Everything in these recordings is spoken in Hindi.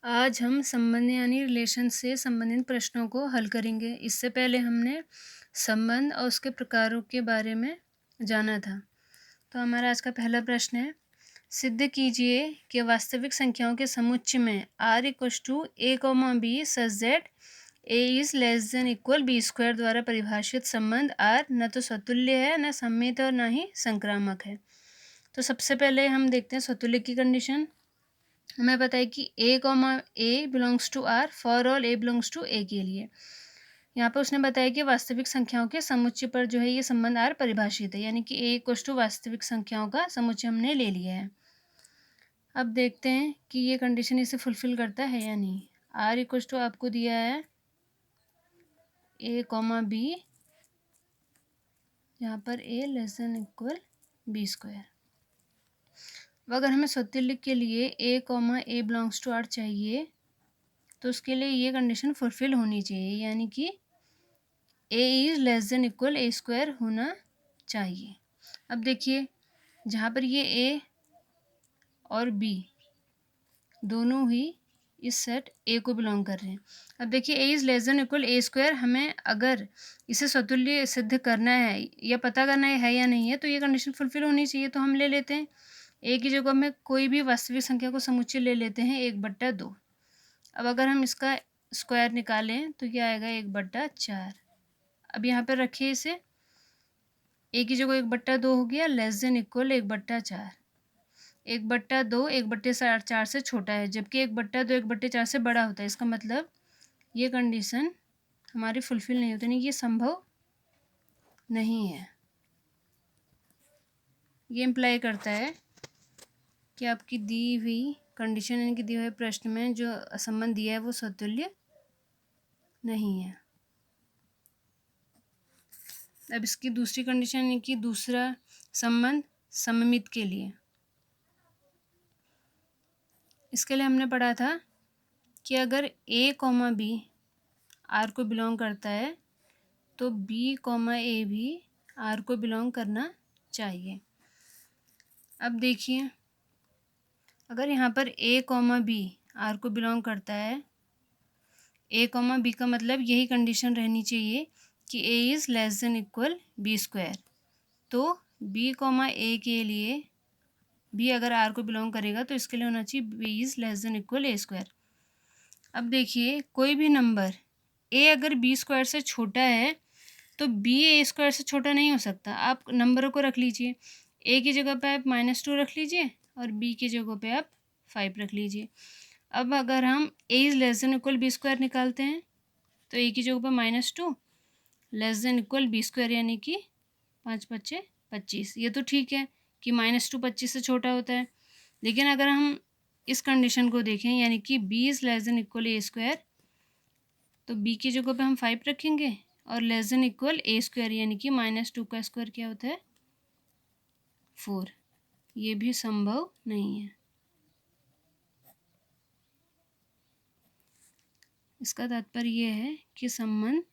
आज हम संबंध यानी रिलेशन से संबंधित प्रश्नों को हल करेंगे। इससे पहले हमने संबंध और उसके प्रकारों के बारे में जाना था। तो हमारा आज का पहला प्रश्न है, सिद्ध कीजिए कि वास्तविक संख्याओं के समुच्चय में r equals to a, b such that a is less than equal b square द्वारा परिभाषित संबंध r न तो स्वतुल्य है, न सममित और न ही संक्रामक है। तो सबसे पहले हम देखते हैं स्वतुल्य की कंडीशन। हमें पता है कि a belongs to r for all a belongs to a के लिए। यहाँ पर उसने बताया कि वास्तविक संख्याओं के समुच्चय पर जो है ये संबंध r परिभाषित है, यानी कि a इक्वल्स टू वास्तविक संख्याओं का समुच्चय हमने ले लिया है। अब देखते हैं कि ये कंडीशन इसे फुलफिल करता है या नहीं। r इक्वल्स टू आपको दिया है a, b, यहाँ पर a less than equal b square. अब अगर हमें स्वतुल्य के लिए a बिलोंग्स टू r चाहिए तो उसके लिए ये कंडीशन फुलफिल होनी चाहिए, यानी कि a is less than equal a square होना चाहिए। अब देखिए, जहाँ पर ये a और b दोनों ही इस सेट a को बिलोंग कर रहे हैं। अब देखिए, a is less than equal a square, हमें अगर इसे स्वतुल्य सिद्ध करना है या पता करना है या नहीं है, तो ये कंडीशन फुलफिल होनी चाहिए। तो हम ले लेते हैं a की जगह में कोई भी वास्तविक संख्या को समुच्चय ले लेते हैं 1/2। अब अगर हम इसका स्क्वायर निकालें तो क्या आएगा 1/4। अब यहाँ पर रखिए इसे, a की जगह 1/2 हो गया लेस देन इक्वल 1/4। 1/2 1/4 से छोटा है, जबकि 1/2 1/4 से बड़ा होता है। इसका मतलब ये कंडीशन हमारी फुलफिल नहीं होती, नहीं, ये संभव नहीं है। ये इम्प्लाई करता है कि आपकी दी हुई कंडीशन यानी कि दिए हुए प्रश्न में जो संबंध दिया है वो स्वतुल्य नहीं है। अब इसकी दूसरी कंडीशन यानी कि दूसरा संबंध सममित के लिए, इसके लिए हमने पढ़ा था कि अगर a, b r को बिलोंग करता है तो b, a भी r को बिलोंग करना चाहिए। अब देखिए, अगर यहाँ पर a, b r को बिलोंग करता है, a, b का मतलब यही कंडीशन रहनी चाहिए कि a is less than equal b square. तो b, a के लिए b अगर r को बिलोंग करेगा तो इसके लिए होना चाहिए b is less than equal a square. अब देखिए, कोई भी नंबर a अगर b स्क्वायर से छोटा है तो b a स्क्वायर से छोटा नहीं हो सकता। आप नंबरों को रख लीजिए, a की जगह पे आप -2 रख लीजिए और b की जगह पे आप 5 रख लीजिए। अब अगर हम a is less than equal b square निकालते हैं तो a की जगह पे -2 less than equal b square, यानी कि 5 × 5 = 25। ये तो ठीक है कि -2 25 से छोटा होता है, लेकिन अगर हम इस कंडीशन को देखें यानी कि b is less than equal a square, तो b की जगह पे हम 5 रखेंगे और less than equal a square, यानी कि -2 का स्क्वायर क्या होता है 4। ये भी संभव नहीं है। इसका तात्पर्य यह है कि संबंध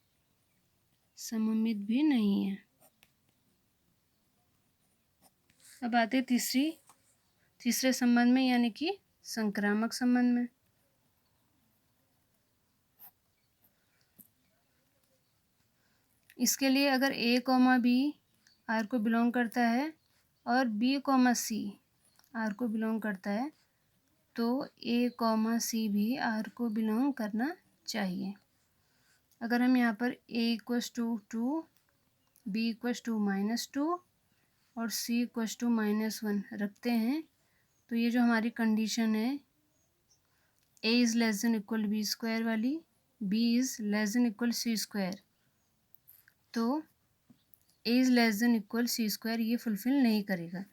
सममित भी नहीं है। अब आते तीसरे संबंध में, यानी कि संक्रामक संबंध में। इसके लिए अगर a, b r को बिलोंग करता है और b, c r को बिलोंग करता है तो a, c भी r को बिलोंग करना चाहिए। अगर हम यहाँ पर a equals to 2, b equals to -2 और c इक्वल्स टू -1 रखते हैं तो ये जो हमारी कंडीशन है a is less than equal b square वाली, b is less than equal c square, तो a is less than equal c square ये फुलफिल नहीं करेगा।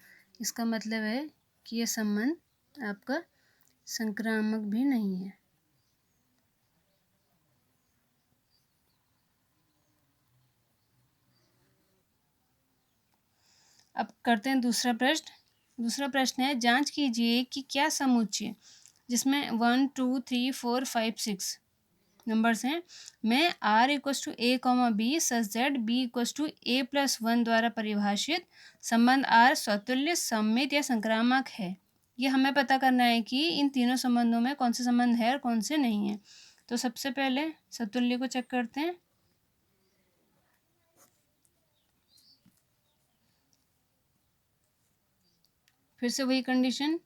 इसका मतलब है कि ये संबंध आपका संक्रामक भी नहीं है। अब करते हैं दूसरा प्रश्न। दूसरा प्रश्न है, जांच कीजिए कि क्या समुच्चय जिसमें 1 2 3 4 5 6 नंबर्स हैं में r equals to a, b such that b equals to a+1 द्वारा परिभाषित संबंध r स्वतुल्य, सममित या संक्रामक है। ये हमें पता करना है कि इन तीनों संबंधों में कौन से संबंध है और कौन से नहीं है। तो सबसे पहले सतुल्य को चेक करते हैं। फिर से वही condition,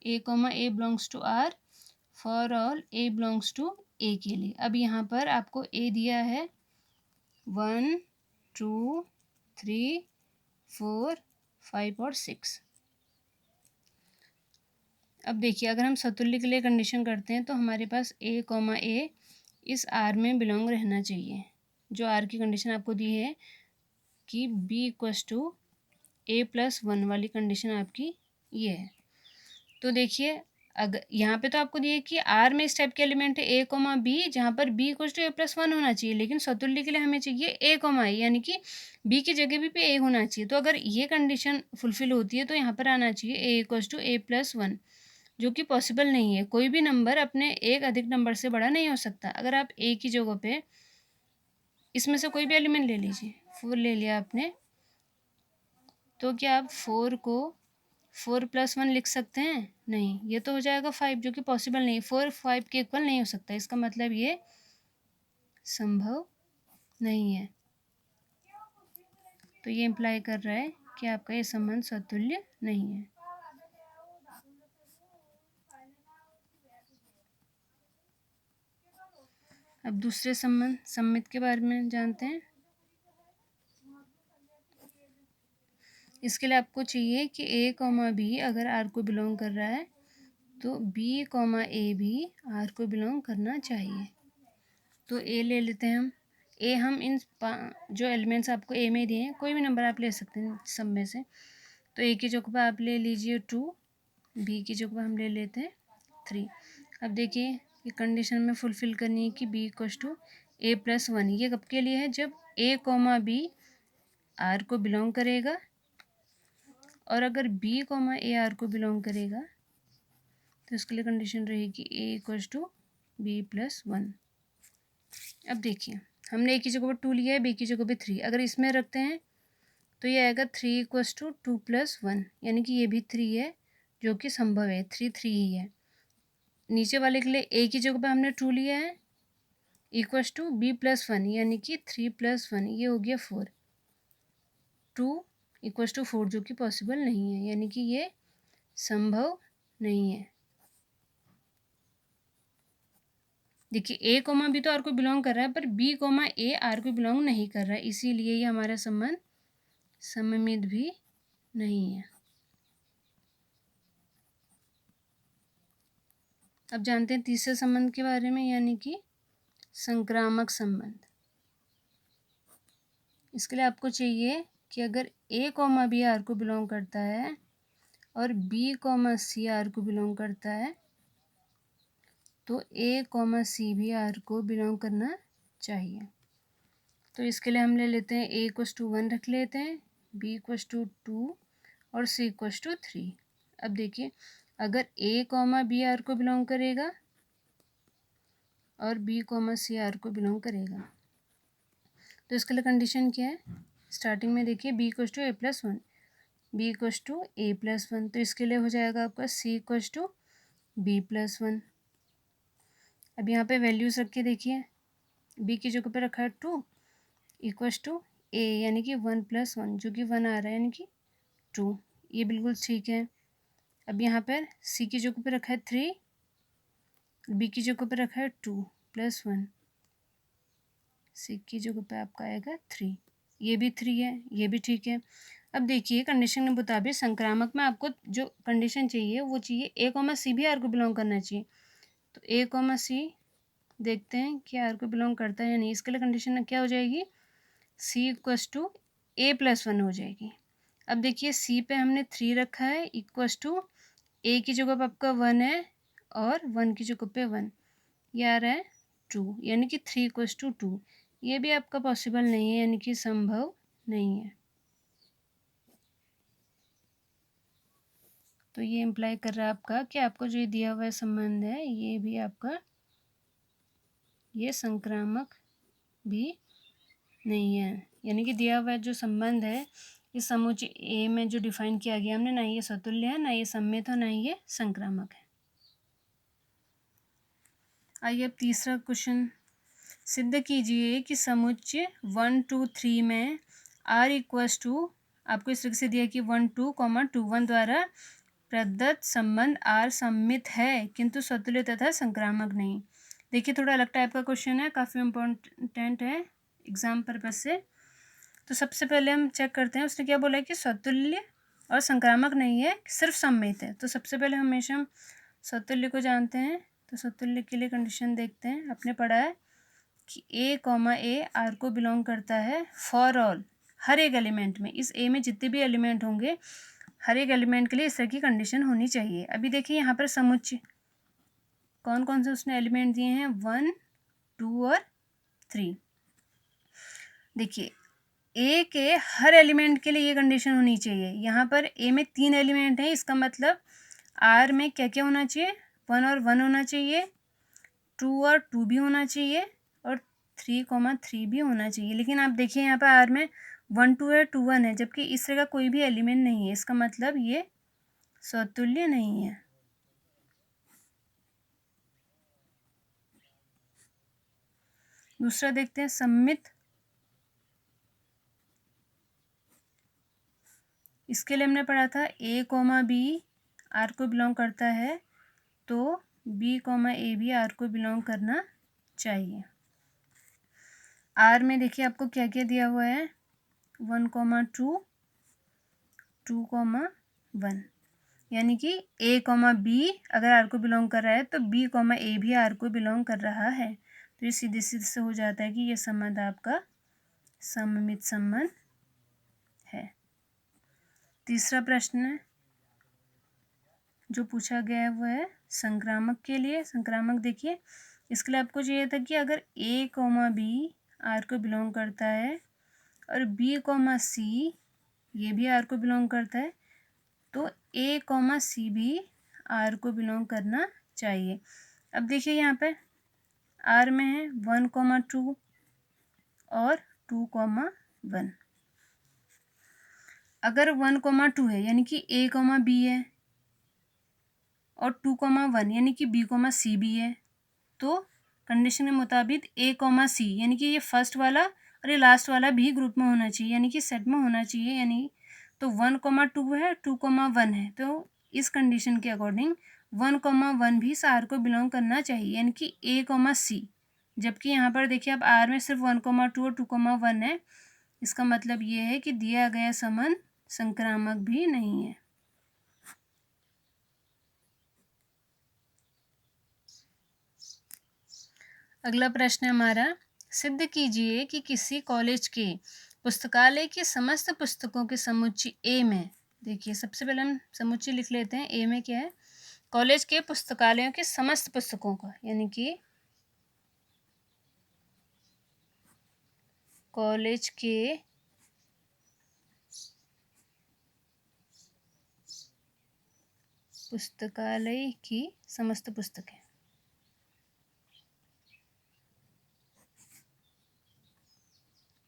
A comma A belongs to R for all A belongs to A के लिए। अब यहाँ पर आपको ए दिया है 1 2 3 4 5 और 6। अब देखिए अगर हम सतुल्य के लिए कंडीशन करते हैं तो हमारे पास ए कॉमा ए इस आर में बिलोंग रहना चाहिए। जो आर की कंडीशन आपको दी है कि B equals to A plus one वाली कंडीशन आपकी ये है। तो देखिए अगर यहाँ पे तो आपको दिए कि आर में इस टाइप के एलिमेंट है ए कोमा बी, जहाँ पर B equals to A plus one होना चाहिए, लेकिन सतुल्य के लिए हमें चाहिए ए कोमा ए, यानी कि बी की जगह भी पे ए होना चाहिए। तो अगर ये कंडीशन फुलफिल होती है तो यहाँ पर आना चाहिए A equals to A plus one, जो कि पॉसिबल नहीं है। कोई भी नंबर अपने एक अधिक नंबर से बड़ा नहीं हो सकता। अगर आप ए की जगह पे इसमें से कोई भी एलिमेंट ले लीजिए, 4 ले लिया आपने, तो क्या आप 4 को 4 प्लस वन लिख सकते हैं? नहीं, ये तो हो जाएगा 5, जो कि पॉसिबल नहीं। 4 5 के इक्वल नहीं हो सकता, इसका मतलब ये संभव नहीं है। तो ये इम्प्लाई कर रहा है कि आपका ये संबंध सतुल्य नहीं है। अब दूसरे संबंध सममित के बारे में जानते हैं। इसके लिए आपको चाहिए कि ए कॉमा बी अगर आर को बिलोंग कर रहा है तो बी कॉमा ए भी आर को बिलोंग करना चाहिए। तो ए ले लेते हैं हम। ए हम इन जो एलिमेंट्स आपको ए में दिए हैं, कोई भी नंबर आप ले सकते हैं सब में से। तो ए की जगह पर आप ले लीजिए 2, बी की जगह पर हम ले लेते हैं 3। अब देखिए ये कंडीशन में फुलफिल करनी है कि B equals to A plus one. ये कब के लिए है? जब ए कॉमा बी आर को बिलोंग करेगा, और अगर बी कॉमा ए आर को बिलोंग करेगा तो इसके लिए कंडीशन रहेगी A equals to B plus one. अब देखिए हमने ए की जगह पर 2 लिया है, बी की जगह पर 3। अगर इसमें रखते हैं तो ये आएगा 3 इक्वस टू 2 प्लस वन, यानी कि ये भी 3 है, जो कि संभव है। 3 3 ही है। नीचे वाले के लिए ए की जगह पर हमने 2 लिया है, equals to B plus one, यानी कि 3 प्लस वन, ये हो गया 4। 2 इक्वस टू 4, जो कि पॉसिबल नहीं है, यानी कि ये संभव नहीं है। देखिए ए कोमा बी तो आर को बिलोंग कर रहा है, पर बी कोमा ए आर को बिलोंग नहीं कर रहा है, इसीलिए ये हमारा संबंध सममित भी नहीं है। अब जानते हैं तीसरे संबंध के बारे में, यानी कि संक्रामक संबंध। इसके लिए आपको चाहिए कि अगर ए कॉमा बी आर को बिलोंग करता है और बी कॉमा सी आर को बिलोंग करता है, तो ए कॉमा सी भी आर को बिलोंग करना चाहिए। तो इसके लिए हम ले लेते हैं ए इक्वस टू 1 रख लेते हैं, बी इक्वस टू 2 और सी इक्वस टू 3। अब देखिए अगर ए कॉमा बी आर को बिलोंग करेगा और बी कॉमा सी आर को बिलोंग करेगा, तो इसके लिए कंडीशन क्या है? स्टार्टिंग में देखिए B equals to A plus one, B equals to A plus one, तो इसके लिए हो जाएगा आपका C equals to B plus one. अब यहाँ पे वैल्यूज रख के देखिए, बी की जगह पे रखा है 2 इक्वस टू ए, यानी कि 1 प्लस वन, जो कि 1 आ रहा है, यानी कि 2। ये बिल्कुल ठीक है। अब यहाँ पर सी की जगह पे रखा है 3, बी की जगह पे रखा है 2 प्लस वन, सी की जगह पे आपका आएगा 3। ये भी 3 है, ये भी ठीक है। अब देखिए कंडीशन के मुताबिक संक्रामक में आपको जो कंडीशन चाहिए वो चाहिए ए कॉमा सी भी आर को बिलोंग करना चाहिए। तो ए कॉमा सी देखते हैं कि आर को बिलोंग करता है या नहीं। इसके लिए कंडीशन क्या हो जाएगी? C equals to A plus one हो जाएगी। अब देखिए सी पे हमने 3 रखा है, इक्वस टू ए की जगह पर आपका 1 है और 1 की जगह पे 1, ये आ रहा है 2, यानी कि 3 इक्वस टू 2। ये भी आपका पॉसिबल नहीं है, यानी कि संभव नहीं है। तो ये इम्प्लाई कर रहा है आपका कि आपको जो दिया हुआ संबंध है ये भी आपका ये संक्रामक भी नहीं है, यानी कि दिया हुआ जो संबंध है इस समुच्चय ए में जो डिफाइन किया गया हमने, ना ये स्वतुल्य है, ना ये सममित है, ना ये संक्रामक है। आइए अब तीसरा क्वेश्चन, सिद्ध कीजिए कि समुच्चय 1 2 3 में r इक्वल्स टू, आपको इस तरह से दिया कि 1 2, 2 1 द्वारा प्रदत्त संबंध r सममित है किंतु स्वतुल्य तथा संक्रामक नहीं। देखिए थोड़ा अलग टाइप का क्वेश्चन है, काफ़ी इम्पोर्टेंट है एग्जाम पर्पज से। तो सबसे पहले हम चेक करते हैं उसने क्या बोला है कि स्वतुल्य और संक्रामक नहीं है, सिर्फ सममित है। तो सबसे पहले हमेशा हम स्वतुल्य को जानते हैं, तो स्वतुल्य के लिए कंडीशन देखते हैं। आपने पढ़ा है कि a, आर को बिलोंग करता है फॉर ऑल, हर एक एलिमेंट में। इस ए में जितने भी एलिमेंट होंगे हर एक एलिमेंट के लिए इस तरह की कंडीशन होनी चाहिए। अभी देखिए यहाँ पर समुच्चय कौन कौन से उसने एलिमेंट दिए हैं, 1 2 और 3। देखिए ए के हर एलिमेंट के लिए ये कंडीशन होनी चाहिए। यहाँ पर ए में 3 एलिमेंट हैं, इसका मतलब आर में क्या क्या होना चाहिए, 1 और 1 होना चाहिए, 2 और 2 भी होना चाहिए, और 3, 3 भी होना चाहिए। लेकिन आप देखिए यहाँ पर आर में 1 2 है, 2 1 है, जबकि इस तरह का कोई भी एलिमेंट नहीं है। इसका मतलब ये स्वतुल्य नहीं है। दूसरा देखते हैं सममित। इसके लिए हमने पढ़ा था a, b आर को बिलोंग करता है, तो b, a भी आर को बिलोंग करना चाहिए। आर में देखिए आपको क्या क्या दिया हुआ है, 1, 2 2, 1, यानी कि a, b अगर आर को बिलोंग कर रहा है तो b, a भी आर को बिलोंग कर रहा है। तो ये सीधे सीधे से हो जाता है कि ये संबंध आपका सममित संबंध है। तीसरा प्रश्न जो पूछा गया है वो है संक्रामक के लिए। संक्रामक देखिए इसके लिए आपको चाहिए था कि अगर a, b आर को बिलोंग करता है और b, c ये भी आर को बिलोंग करता है, तो a, c भी आर को बिलोंग करना चाहिए। अब देखिए यहाँ पे आर में है 1, 2 और 2, 1। अगर 1, 2 है यानी कि a, b है, और 2, 1 यानी कि b, c भी है, तो कंडीशन के मुताबिक a, c यानी कि ये फर्स्ट वाला और ये लास्ट वाला भी ग्रुप में होना चाहिए, यानी कि सेट में होना चाहिए। यानी तो 1, 2 है, 2, 1 है, तो इस कंडीशन के अकॉर्डिंग 1, 1 भी आर को बिलोंग करना चाहिए, यानी कि a, c। जबकि यहाँ पर देखिए आप आर में सिर्फ 1, 2 और 2, 1 है। इसका मतलब ये है कि दिया गया संबंध संक्रामक भी नहीं है। अगला प्रश्न है हमारा, सिद्ध कीजिए कि किसी कॉलेज के पुस्तकालय की समस्त पुस्तकों के समुच्चय ए में, देखिए सबसे पहले हम समुच्चय लिख लेते हैं। ए में क्या है, कॉलेज के पुस्तकालयों के समस्त पुस्तकों का, यानी कि कॉलेज के पुस्तकालय की समस्त पुस्तकें,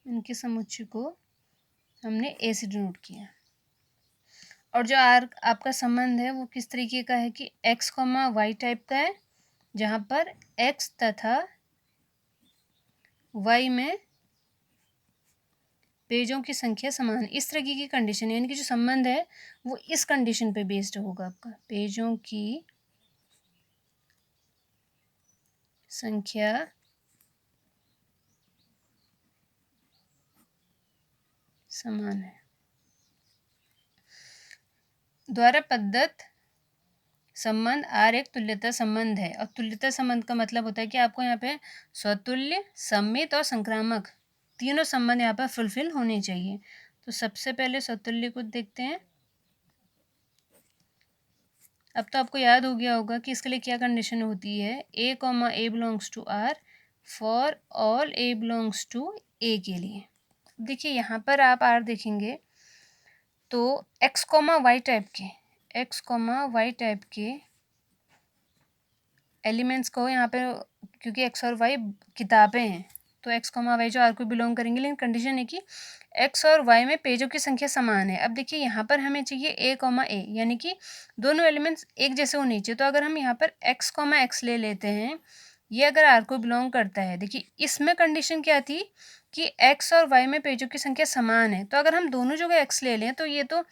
इनके समुच्चय को हमने ए से डिनोट किया। और जो आर आपका संबंध है वो किस तरीके का है कि x, y टाइप का है, जहाँ पर x तथा y में पेजों की संख्या समान है। इस तरीके की कंडीशन है, यानी कि जो संबंध है वो इस कंडीशन पे बेस्ड होगा आपका, पेजों की संख्या समान है द्वारा प्रदत्त संबंध आर एक तुल्यता संबंध है। और तुल्यता संबंध का मतलब होता है कि आपको यहाँ पे स्वतुल्य, सममित और संक्रामक तीनों संबंध यहाँ पर फुलफिल होने चाहिए। तो सबसे पहले स्वतुल्य को देखते हैं। अब तो आपको याद हो गया होगा कि इसके लिए क्या कंडीशन होती है, a, belongs to R for all a belongs to a के लिए। देखिए यहाँ पर आप आर देखेंगे तो x, y टाइप के एलिमेंट्स को यहाँ पे, क्योंकि x और y किताबें हैं तो एक्स कॉमा वाई जो आर को बिलोंग करेंगे, लेकिन कंडीशन है कि एक्स और वाई में पेजों की संख्या समान है। अब देखिए यहाँ पर हमें चाहिए ए कॉमा ए, यानी कि दोनों एलिमेंट्स एक जैसे होने चाहिए। तो अगर हम यहाँ पर एक्स कॉमा एक्स ले लेते हैं, ये अगर आर को बिलोंग करता है, देखिए इसमें कंडीशन क्या थी कि एक्स और वाई में पेजों की संख्या समान है। तो अगर हम दोनों जगह एक्स ले लें तो ये तो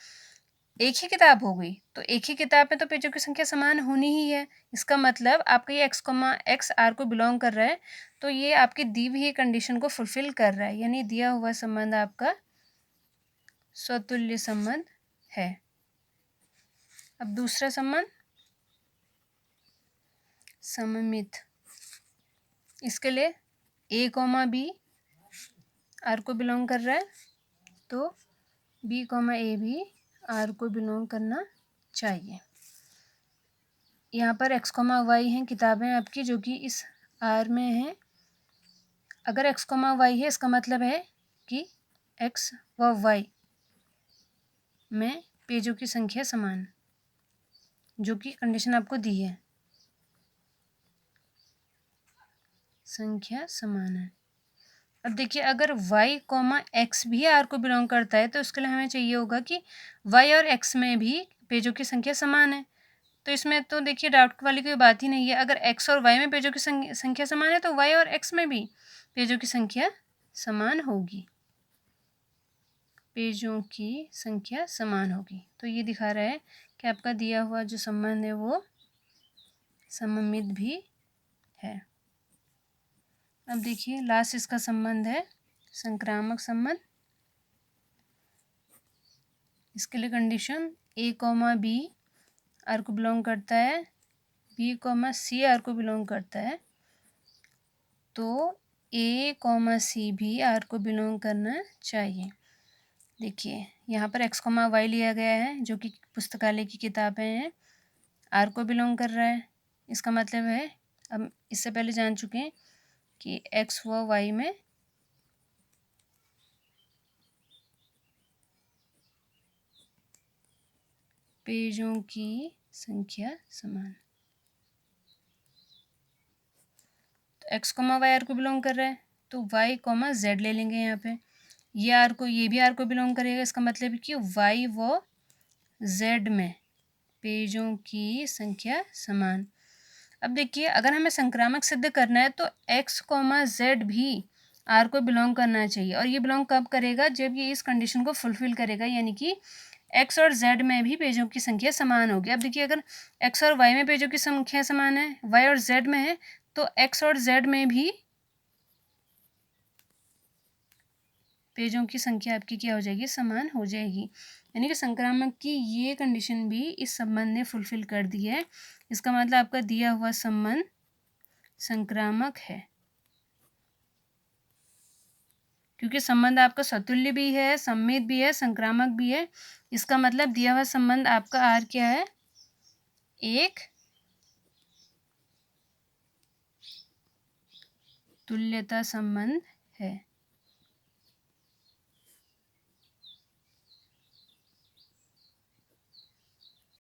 एक ही किताब हो गई, तो एक ही किताब में तो पेजों की संख्या समान होनी ही है। इसका मतलब आपका ये एक्स कॉमा एक्स आर को बिलोंग कर रहा है, तो ये आपकी दी हुई कंडीशन को फुलफिल कर रहा है, यानी दिया हुआ संबंध आपका स्वतुल्य संबंध है। अब दूसरा संबंध सममित, इसके लिए ए कॉमा बी आर को बिलोंग कर रहा है, तो बी कॉमा ए भी आर को बिलोंग करना चाहिए। यहाँ पर एक्स कॉमा वाई हैं किताबें आपकी जो कि इस आर में हैं। अगर एक्स कॉमा वाई है, इसका मतलब है कि एक्स व वाई में पेजों की संख्या समान, जो कि कंडीशन आपको दी है, संख्या समान है। अब देखिए अगर y कॉमा एक्स भी आर को बिलोंग करता है, तो इसके लिए हमें चाहिए होगा कि y और x में भी पेजों की संख्या समान है। तो इसमें तो देखिए डाउट वाली कोई बात ही नहीं है। अगर x और y में पेजों की संख्या समान है, तो y और x में भी पेजों की संख्या समान होगी, पेजों की संख्या समान होगी। तो ये दिखा रहा है कि आपका दिया हुआ जो संबंध है वो सममित भी है। अब देखिए लास्ट इसका संबंध है संक्रामक संबंध। इसके लिए condition A comma B R को बिलोंग करता है, बी कॉमा सी आर को बिलोंग करता है, तो ए कॉमा सी भी आर को बिलोंग करना चाहिए। देखिए यहाँ पर एक्स कॉमा वाई लिया गया है जो कि पुस्तकालय की किताबें हैं, आर को बिलोंग कर रहा है। इसका मतलब है, हम इससे पहले जान चुके हैं कि एक्स व वाई में पेजों की संख्या समान। तो एक्स कॉमा वाई आर को बिलोंग कर रहा है, तो वाई कॉमा जेड ले लेंगे यहाँ पे। ये भी आर को बिलोंग करेगा। इसका मतलब है कि वाई व जेड में पेजों की संख्या समान। अब देखिए अगर हमें संक्रामक सिद्ध करना है, तो एक्स कॉमा जेड भी आर को बिलोंग करना चाहिए। और ये बिलोंग कब करेगा? जब ये इस कंडीशन को फुलफिल करेगा, यानी कि एक्स और जेड में भी पेजों की संख्या समान होगी। अब देखिए अगर एक्स और वाई में पेजों की संख्या समान है, वाई और जेड में है, तो एक्स और जेड में भी पेजों की संख्या आपकी क्या हो जाएगी? समान हो जाएगी। यानी कि संक्रामक की ये कंडीशन भी इस संबंध ने फुलफिल कर दी है। इसका मतलब आपका दिया हुआ संबंध संक्रामक है, क्योंकि संबंध आपका स्वतुल्य भी है, सममित भी है, संक्रामक भी है। इसका मतलब दिया हुआ संबंध आपका आर क्या है? एक तुल्यता संबंध है।